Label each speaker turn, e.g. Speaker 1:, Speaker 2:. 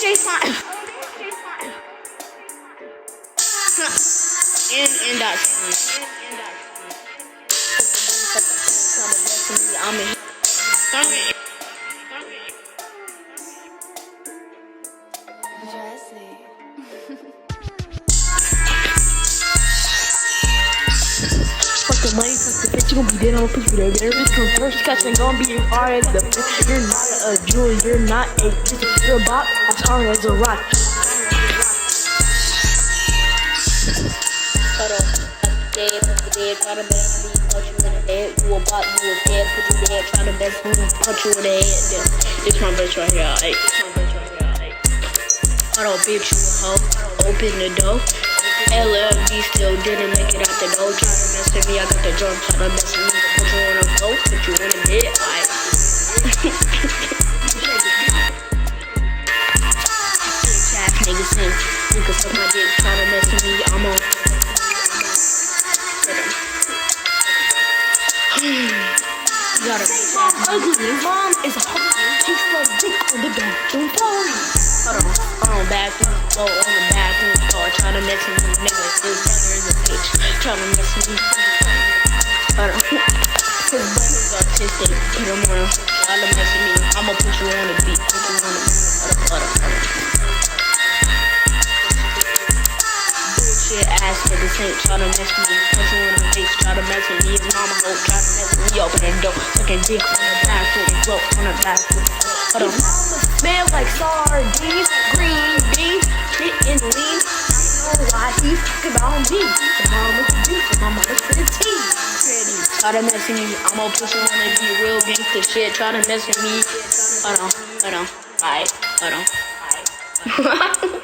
Speaker 1: Chase my and that song. I'm in. Fuck the money, fuck the bitch, you gon' be dead on a pussy video. Get every bitch first catch and gon' be hard as the bitch. You're not a jewel, you're not a bitch. You're a bop, as hard as a rock. Hold on, put you dead, try to mess me, punch you in the head. You a bop, you a dead, put you dead, try to mess me, punch you in the head. This my bitch right here, ayy. Hold on, bitch, you a hoe. Open the door. LLB still didn't make it out the door. Try to mess with me, I got the drum. Try to mess with me, put you on a boat, put you in a bed. Ayy. Chat niggas sing. Niggas suck my dick, try to mess with me. I'm on. You gotta be ugly. Mom is a hoe. She's like dick on the bathroom floor. Hold on, bathroom floor, on the bathroom floor. Tryna mess with me, nigga. His brother is a bitch. Tryna mess with me. Hold on. His brother's autistic. Put him on. Tryna mess with me. I'ma put you on the beat. Put you on the beat. Hold on. Bullshit ass niggas ain't tryna mess with me. Put you on the face. Tryna mess with me. His mama hoe. Tryna mess with me. Open the door. Sucking dick on the bathroom floor. On the bathroom. Hold on. Smell like sardines, green beans, getting lean. I don't know why he's talking about me. The mama's juice, my mama's pretty. Try to mess with me, I'ma put you on to be real gangster shit. Try to mess with me. Hold on. Alright, hold on.